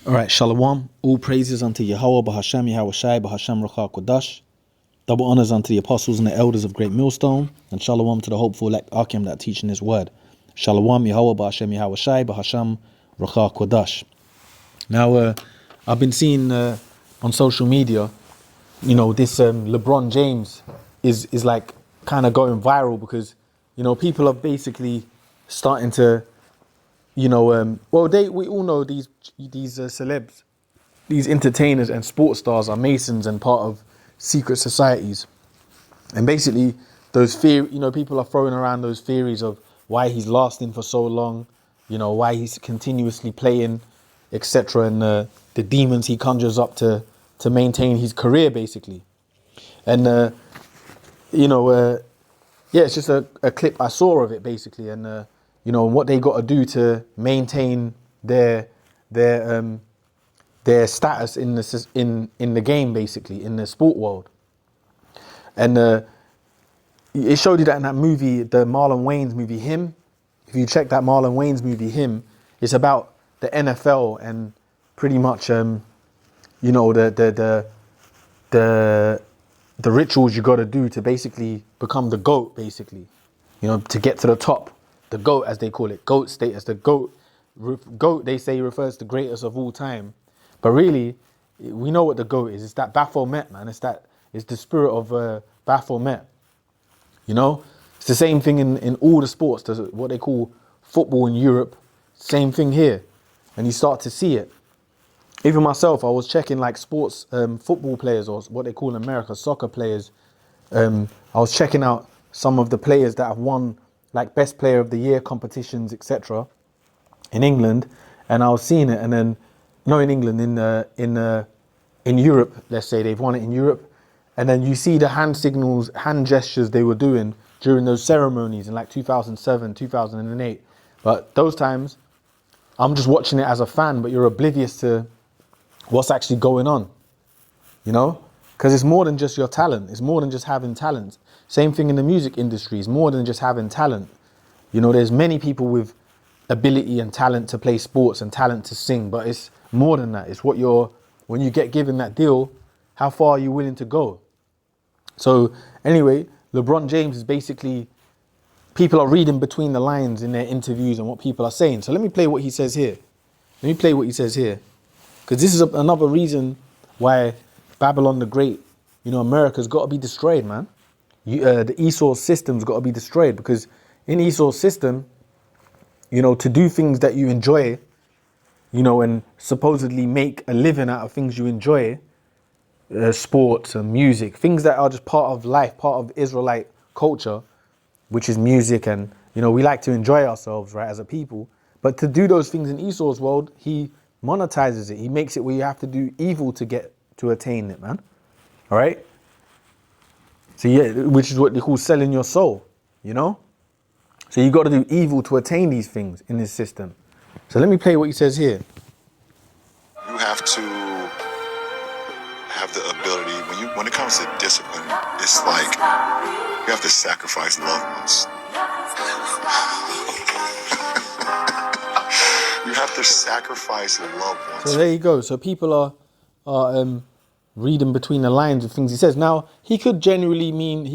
All right, Shalom. All praises unto Yahweh, Bahashem, Yahweh Shai, Bahashem, Rachar Kodash. Double honors unto the apostles and the elders of Great Millstone. And Shalom to the hopeful elect Akim that teaching his word. Shalom, Yahweh, Bahashem, Yahweh Shai, Bahashem, Rachar Kodash. Now, I've been seeing on social media, this LeBron James is like kind of going viral because, people are basically starting to we all know these celebs, these entertainers and sports stars are Masons and part of secret societies. And basically those people are throwing around those theories of why he's lasting for so long, why he's continuously playing, etc. And the demons he conjures up to maintain his career basically. And, it's just a clip I saw of it basically. And, what they got to do to maintain their status in the game, basically in the sport world. And it showed you that in that movie, the Marlon Wayans movie, Him. If you check that Marlon Wayans movie, Him, it's about the NFL and pretty much the rituals you got to do to basically become the GOAT, basically, to get to the top. The GOAT, as they call it, GOAT status. The GOAT, they say, refers to greatest of all time. But really, we know what the GOAT is. It's that Baphomet, man. It's the spirit of Baphomet. It's the same thing in all the sports. There's what they call football in Europe. Same thing here. And you start to see it. Even myself, I was checking like sports, football players, or what they call in America, soccer players. I was checking out some of the players that have won like best player of the year competitions, etc. in England, and I was seeing it, and then no, in England, in Europe, let's say they've won it in Europe, and then you see the hand signals, hand gestures they were doing during those ceremonies in like 2007, 2008. But those times, I'm just watching it as a fan, but you're oblivious to what's actually going on, because it's more than just your talent. It's more than just having talent. Same thing in the music industry. It's more than just having talent. There's many people with ability and talent to play sports and talent to sing, but it's more than that. It's when you get given that deal, how far are you willing to go? So anyway, LeBron James is basically, people are reading between the lines in their interviews and what people are saying. So let me play what he says here. Because this is another reason why Babylon the Great, America's got to be destroyed, man. The Esau's system's got to be destroyed, because in Esau's system, to do things that you enjoy, and supposedly make a living out of things you enjoy, sports and music, things that are just part of life, part of Israelite culture, which is music, and we like to enjoy ourselves, right, as a people. But to do those things in Esau's world, he monetizes it. He makes it where you have to do evil to attain it, man. All right. So which is what they call selling your soul, So you got to do evil to attain these things in this system. So let me play what he says here. You have to have the ability, when it comes to discipline, it's like you have to sacrifice loved ones. You have to sacrifice loved ones. So there you go. So people are reading between the lines of things he says. Now, he could genuinely mean,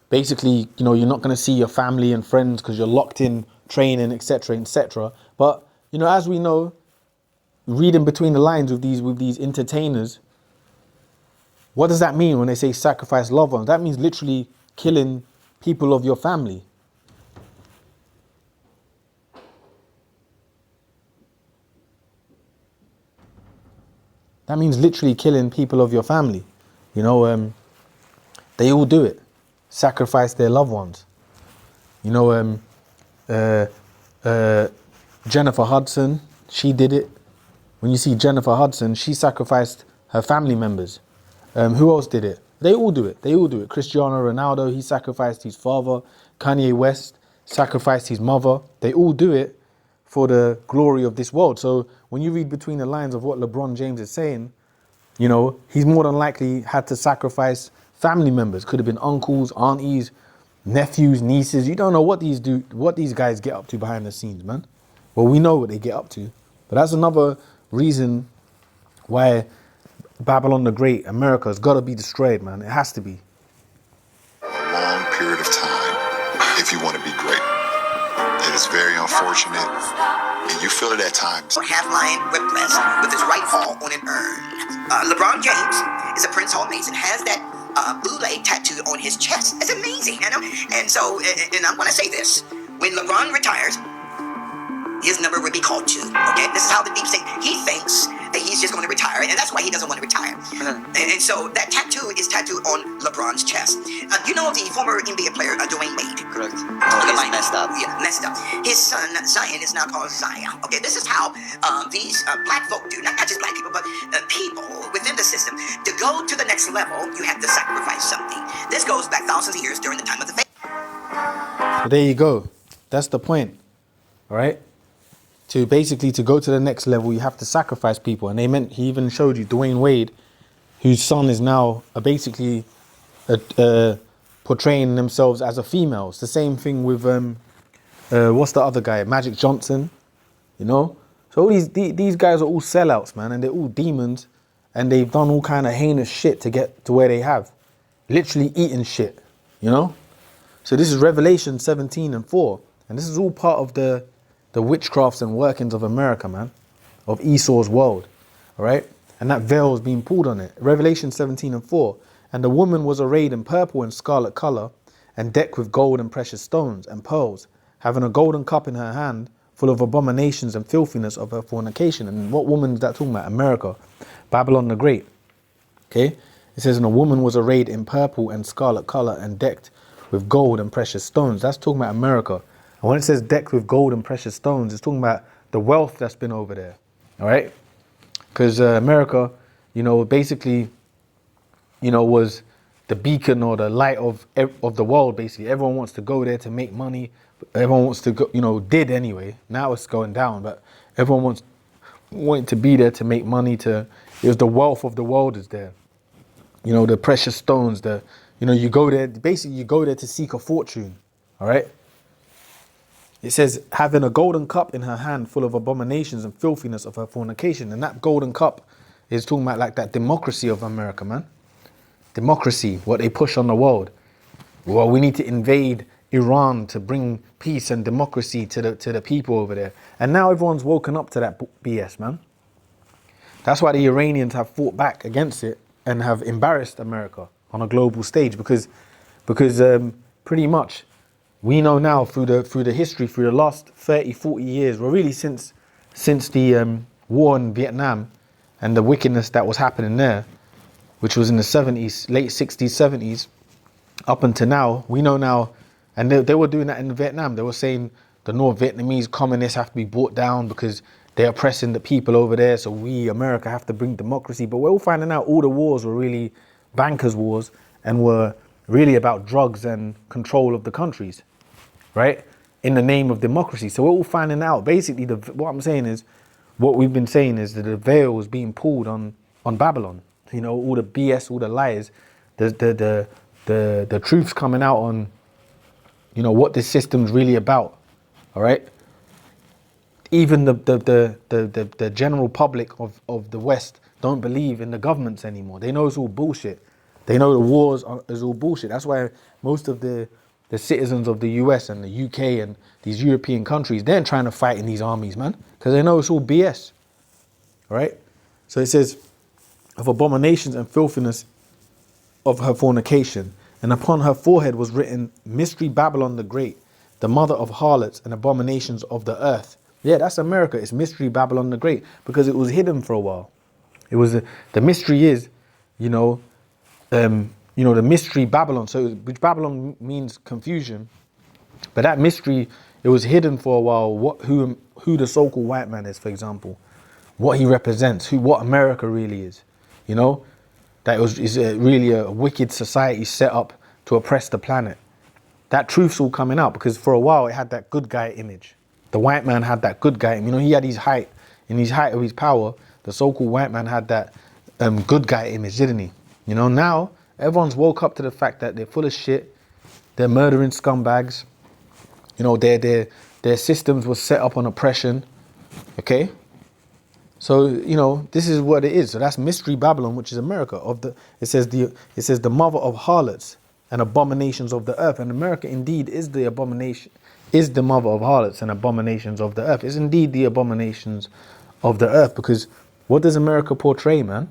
basically, you're not going to see your family and friends because you're locked in training, etc., etc. But, as we know, reading between the lines with these entertainers, what does that mean when they say sacrifice loved ones? That means literally killing people of your family. That means literally killing people of your family. They all do it. Sacrifice their loved ones. Jennifer Hudson, she did it. When you see Jennifer Hudson, she sacrificed her family members. Who else did it? They all do it. Cristiano Ronaldo, he sacrificed his father. Kanye West sacrificed his mother. They all do it for the glory of this world. So when you read between the lines of what LeBron James is saying, he's more than likely had to sacrifice family members. Could have been uncles, aunties, nephews, nieces. You don't know what these guys get up to behind the scenes, man. Well, we know what they get up to. But that's another reason why Babylon the Great, America, has got to be destroyed, man. It has to be. A long period of time if you want to be great. It is very unfortunate, and you feel it at times. Half-line whiplash with his right paw on an urn. LeBron James is a Prince Hall Mason, has that boule tattoo on his chest. It's amazing, you know? And so, and I want to say this. When LeBron retires, his number would be called 2, okay? This is how the deep state, he thinks that he's just going to retire, and that's why he doesn't want to retire. And so that tattoo is tattooed on LeBron's chest. You know the former NBA player, Dwayne Wade? Correct. He's messed up. Yeah, messed up. His son, Zion, is now called Zion. Okay, this is how these black folk do, not just black people, but people within the system. To go to the next level, you have to sacrifice something. This goes back thousands of years during the time of the faith. So there you go. That's the point. All right? To basically, to go to the next level, you have to sacrifice people. And he even showed you Dwayne Wade, whose son is now basically portraying themselves as a female. It's the same thing with, what's the other guy? Magic Johnson, you know? So all these guys are all sellouts, man, and they're all demons, and they've done all kind of heinous shit to get to where they have. Literally eating shit, you know? So this is Revelation 17:4, and this is all part of the witchcrafts and workings of America, man, of Esau's world, all right? And that veil is being pulled on it. Revelation 17:4, and the woman was arrayed in purple and scarlet color, and decked with gold and precious stones and pearls, having a golden cup in her hand, full of abominations and filthiness of her fornication. And what woman is that talking about? America, Babylon the Great, okay? It says, and a woman was arrayed in purple and scarlet color, and decked with gold and precious stones. That's talking about America. And when it says decked with gold and precious stones, it's talking about the wealth that's been over there, all right? Because America, you know, basically, you know, was the beacon or the light of the world, basically. Everyone wants to go there to make money. Everyone wants to go, you know, did anyway. Now it's going down, but everyone wanted to be there to make money. It was the wealth of the world is there. You know, the precious stones, you know, you go there, basically you go there to seek a fortune, all right? It says, having a golden cup in her hand full of abominations and filthiness of her fornication. And that golden cup is talking about like that democracy of America, man. Democracy, what they push on the world. Well, we need to invade Iran to bring peace and democracy to the people over there. And now everyone's woken up to that BS, man. That's why the Iranians have fought back against it and have embarrassed America on a global stage because pretty much we know now through the history, through the last 30, 40 years, well, really since the war in Vietnam and the wickedness that was happening there, which was in the 70s, late 60s, 70s, up until now, we know now, and they were doing that in Vietnam. They were saying the North Vietnamese communists have to be brought down because they're oppressing the people over there, so we, America, have to bring democracy. But we're all finding out all the wars were really bankers' wars and were really about drugs and control of the countries, right? In the name of democracy. So we're all finding out. Basically, what I'm saying is, what we've been saying is that the veil is being pulled on Babylon. You know, all the BS, all the lies, the truth's coming out on, you know, what this system's really about. All right. Even the general public of the West don't believe in the governments anymore. They know it's all bullshit. They know the wars is all bullshit. That's why most of the citizens of the US and the UK and these European countries, they're trying to fight in these armies, man, because they know it's all BS. All right. So it says, of abominations and filthiness of her fornication, and upon her forehead was written, Mystery Babylon the Great, the mother of harlots and abominations of the earth. Yeah, that's America. It's Mystery Babylon the Great, because it was hidden for a while. It was the mystery is, the mystery Babylon. So which Babylon means confusion, but that mystery, it was hidden for a while. Who the so-called white man is, for example, what he represents, what America really is. You know, that is really a wicked society set up to oppress the planet. That truth's all coming out because for a while it had that good guy image. The white man had that good guy. You know, he had his height. In his height of his power, the so-called white man had that good guy image, didn't he? You know, now everyone's woke up to the fact that they're full of shit. They're murdering scumbags. You know, they're Their systems were set up on oppression. Okay? So, you know, this is what it is. So that's Mystery Babylon, which is America. It says the mother of harlots and abominations of the earth. And America indeed is the abomination, is the mother of harlots and abominations of the earth. It's indeed the abominations of the earth, because what does America portray, man?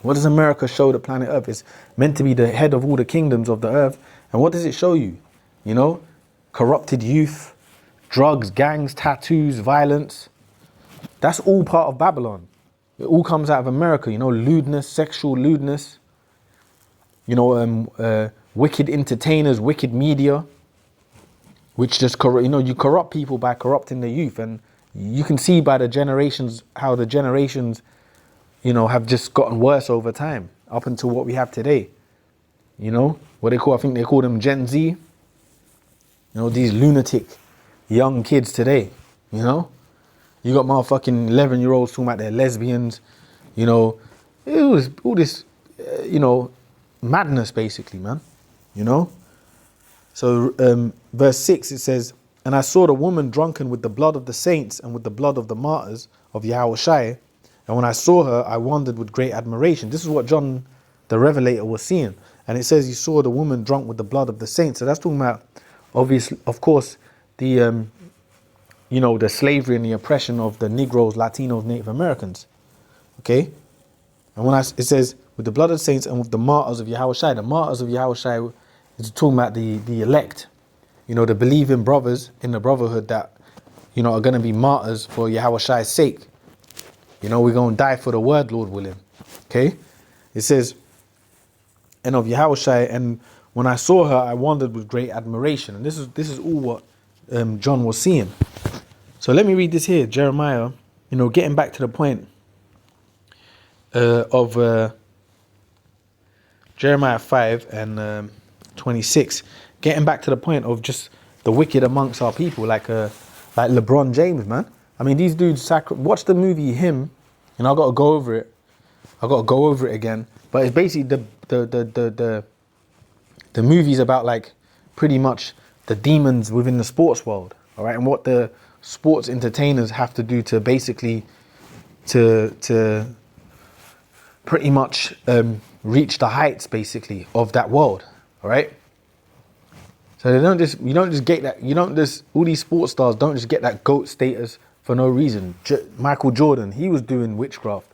What does America show the planet Earth? It's meant to be the head of all the kingdoms of the earth. And what does it show you? You know, corrupted youth, drugs, gangs, tattoos, violence. That's all part of Babylon. It all comes out of America, you know, lewdness, sexual lewdness, you know, wicked entertainers, wicked media, which just, you corrupt people by corrupting the youth. And you can see by the generations, how the generations, you know, have just gotten worse over time, up until what we have today. You know, I think they call them Gen Z. You know, these lunatic young kids today, you know. You got motherfucking 11-year-olds talking about they're lesbians, you know. It was all this, you know, madness basically, man, you know. So verse 6, it says, and I saw the woman drunken with the blood of the saints and with the blood of the martyrs of Yahushua. And when I saw her, I wondered with great admiration. This is what John the Revelator was seeing. And it says he saw the woman drunk with the blood of the saints. So that's talking about, obviously, of course, the, you know, the slavery and the oppression of the Negroes, Latinos, Native Americans. Okay? And it says, with the blood of the saints and with the martyrs of Yahushua. The martyrs of Yahushua is talking about the elect. You know, the believing brothers in the brotherhood that, you know, are going to be martyrs for Yahushua's sake. You know, we're going to die for the word, Lord willing. Okay? It says, and of Yahushua, and when I saw her, I wondered with great admiration. And this is all what John was seeing. So let me read this here, Jeremiah, you know, getting back to the point of Jeremiah 5 and 26, getting back to the point of just the wicked amongst our people, like LeBron James, man. I mean, these dudes watch the movie Him, and I got to go over it. I got to go over it again. But it's basically the movie's about, like, pretty much the demons within the sports world, all right, and what the sports entertainers have to do to basically to pretty much reach the heights, basically, of that world, all right. So you don't just get that. All these sports stars don't just get that GOAT status for no reason. Michael Jordan, he was doing witchcraft.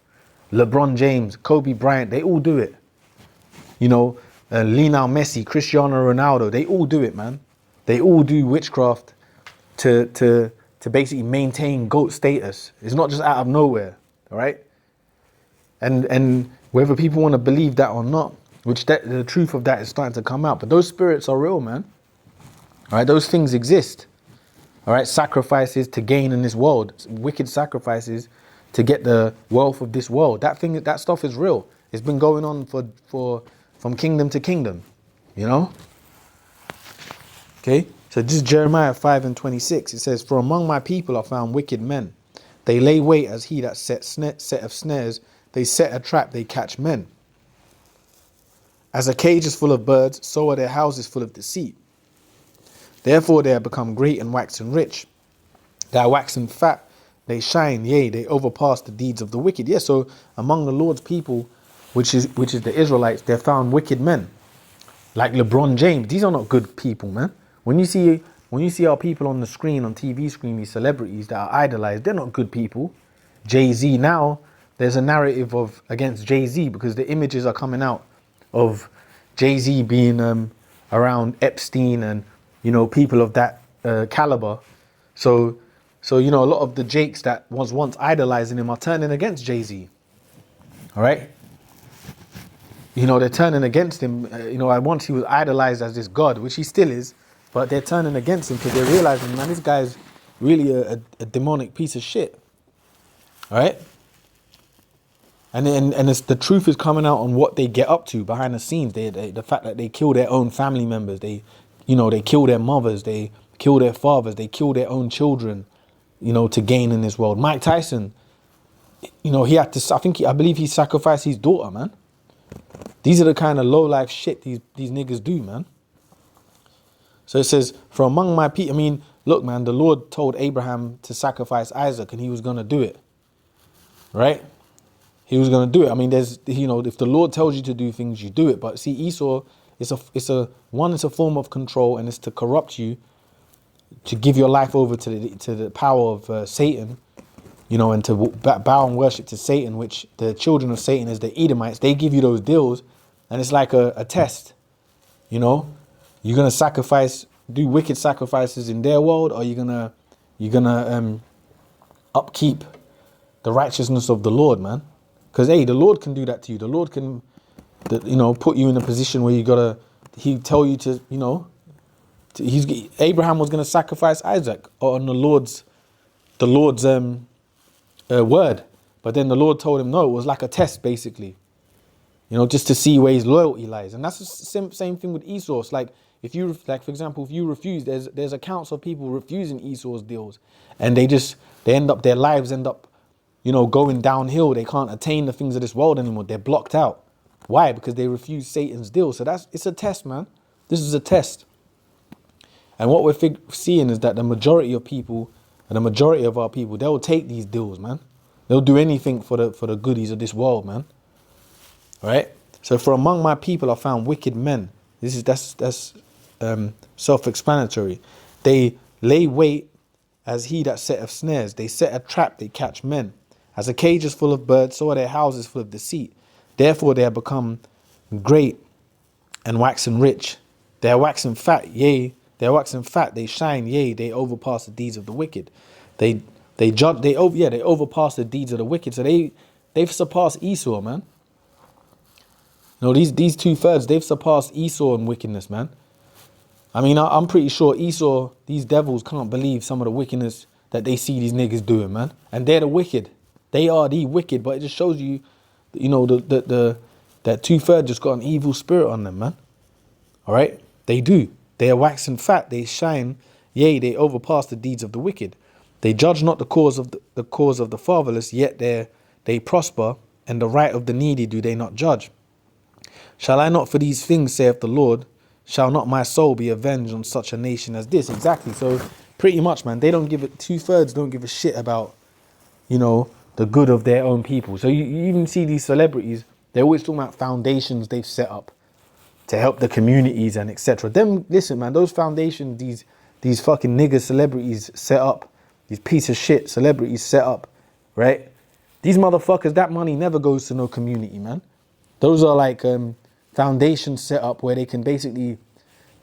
LeBron James, Kobe Bryant, they all do it. You know, Lionel Messi, Cristiano Ronaldo, they all do it, man. They all do witchcraft to basically maintain GOAT status. It's not just out of nowhere, all right? And whether people want to believe that or not, the truth of that is starting to come out. But those spirits are real, man. All right, those things exist. All right, sacrifices to gain in this world, wicked sacrifices to get the wealth of this world. That stuff is real. It's been going on from kingdom to kingdom, you know? Okay, so this is Jeremiah 5 and 26. It says, for among my people are found wicked men. They lay wait as he that set of snares. They set a trap, they catch men. As a cage is full of birds, so are their houses full of deceit. Therefore they are become great and waxen rich. They are waxen fat, they shine, yea, they overpass the deeds of the wicked. Yes, so among the Lord's people, which is the Israelites, they're found wicked men. Like LeBron James, these are not good people, man. When you see our people on the screen, on TV screen, these celebrities that are idolized, they're not good people. Jay-Z, now there's a narrative against Jay-Z because the images are coming out of Jay-Z being around Epstein and, you know, people of that caliber. So, you know, a lot of the Jakes that was once idolizing him are turning against Jay-Z. All right? You know, they're turning against him. You know, once he was idolized as this god, which he still is, but they're turning against him because they're realizing, man, this guy's really a demonic piece of shit. All right? And it's, the truth is coming out on what they get up to behind the scenes. The fact that they kill their own family members. They kill their mothers. They kill their fathers. They kill their own children, you know, to gain in this world. Mike Tyson, you know, he had to, I believe he sacrificed his daughter, man. These are the kind of low life shit these niggas do, man. So it says, for among my people, I mean, look, man, the Lord told Abraham to sacrifice Isaac and he was going to do it, right? He was going to do it. I mean, there's, you know, if the Lord tells you to do things, you do it. But see, Esau, it's a form of control, and it's to corrupt you, to give your life over to the power of Satan, you know, and to bow and worship to Satan, which the children of Satan is the Edomites. They give you those deals, and it's like a test, you know. You're gonna do wicked sacrifices in their world, or you're gonna upkeep the righteousness of the Lord, man. Because hey, the Lord can do that to you. The Lord can, you know, put you in a position where He tell you to, you know, Abraham was gonna sacrifice Isaac on the Lord's word, but then the Lord told him no. It was like a test, basically, you know, just to see where his loyalty lies. And that's the same thing with Esau. It's like, if you, like, for example, if you refuse, there's accounts of people refusing Esau's deals, and their lives end up, you know, going downhill. They can't attain the things of this world anymore. They're blocked out. Why? Because they refuse Satan's deal. So it's a test, man. This is a test. And what we're seeing is that the majority of people, and the majority of our people, they'll take these deals, man. They'll do anything for the goodies of this world, man. Right? So for among my people, I found wicked men. That's self-explanatory. They lay wait as he that setteth snares. They set a trap, they catch men. As a cage is full of birds, so are their houses full of deceit. Therefore they are become great and waxen rich. They are waxen fat, yea, they are waxen fat, they shine, yea, they overpass the deeds of the wicked. They overpass the deeds of the wicked. So they've surpassed Esau, man. You know, these 2/3, they've surpassed Esau in wickedness, man. I mean, I'm pretty sure Esau, these devils can't believe some of the wickedness that they see these niggas doing, man. And they're the wicked. They are the wicked, but it just shows you, you know, that 2/3 just got an evil spirit on them, man. All right? They do. They are waxen fat, they shine, yea, they overpass the deeds of the wicked. They judge not the cause of the fatherless, yet they prosper, and the right of the needy do they not judge. Shall I not for these things, saith the Lord, shall not my soul be avenged on such a nation as this? Exactly. So pretty much, man, they don't give it, 2/3 don't give a shit about, you know, the good of their own people. So you even see these celebrities, they're always talking about foundations they've set up to help the communities and etc. Them, listen, man, those foundations, these fucking nigger celebrities set up, these piece of shit celebrities set up, right? These motherfuckers, that money never goes to no community, man. Those are like foundations set up where they can basically,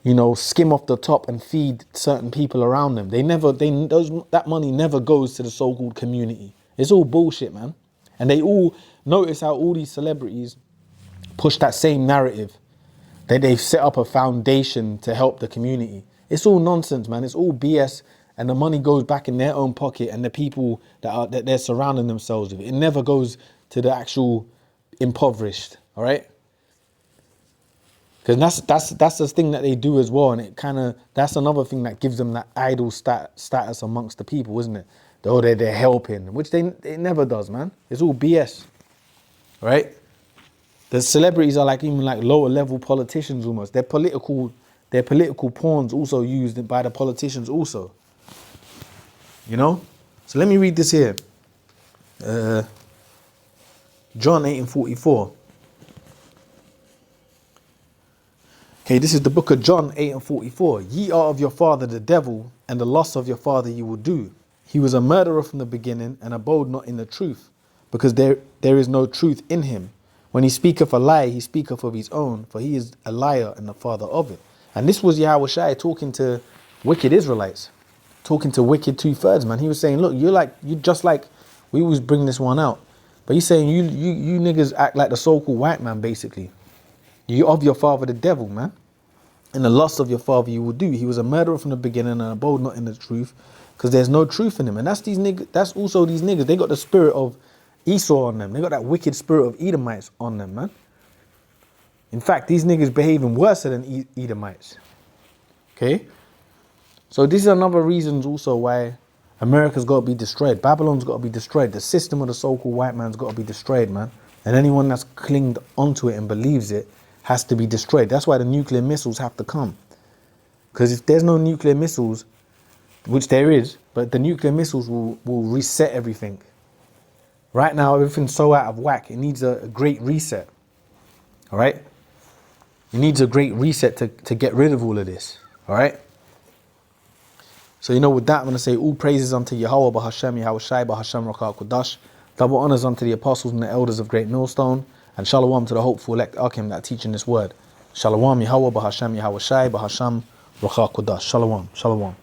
you know, skim off the top and feed certain people around them. That money never goes to the so-called community. It's all bullshit, man. And they all notice how all these celebrities push that same narrative, that they've set up a foundation to help the community. It's all nonsense, man. It's all BS, and the money goes back in their own pocket and the people that they're surrounding themselves with. It never goes to the actual impoverished, all right? Because that's the thing that they do as well, and that's another thing that gives them that idol status amongst the people, isn't it? Oh, they're helping, which it never does, man. It's all BS, right? The celebrities are like even like lower level politicians almost. They're political pawns also used by the politicians also. You know? So let me read this here. John 8:44. Okay, this is the book of John 8:44. Ye are of your father the devil, and the lust of your father you will do. He was a murderer from the beginning, and abode not in the truth, because there is no truth in him. When he speaketh a lie, he speaketh of his own, for he is a liar and the father of it. And this was Yahweh Shai talking to wicked Israelites, talking to wicked 2/3, man. He was saying, look, you just like, we always bring this one out, but he's saying you niggas act like the so-called white man, basically. You of your father the devil, man. And the lust of your father you will do. He was a murderer from the beginning and abode not in the truth, because there's no truth in him. And that's these niggas. That's also these niggas. They got the spirit of Esau on them. They got that wicked spirit of Edomites on them, man. In fact, these niggas behaving worse than Edomites. Okay? So this is another reason also why America's got to be destroyed. Babylon's got to be destroyed. The system of the so-called white man's got to be destroyed, man. And anyone that's clinged onto it and believes it has to be destroyed. That's why the nuclear missiles have to come. Because if there's no nuclear missiles, which there is, but the nuclear missiles will reset everything. Right now, everything's so out of whack. It needs a great reset. All right? It needs a great reset to get rid of all of this. All right? So, with that, I'm going to say all praises unto Yahweh, Bahashem, Yahweh Shai, Bahashem, Rakah, Kudash. Double honors unto the apostles and the elders of Great Millstone. And shalom to the hopeful elect Akim that are teaching this word. Shalom, Yahweh, Bahashem, Yahweh Shai, Bahashem, Rakah, Kudash. Shalom, shalom.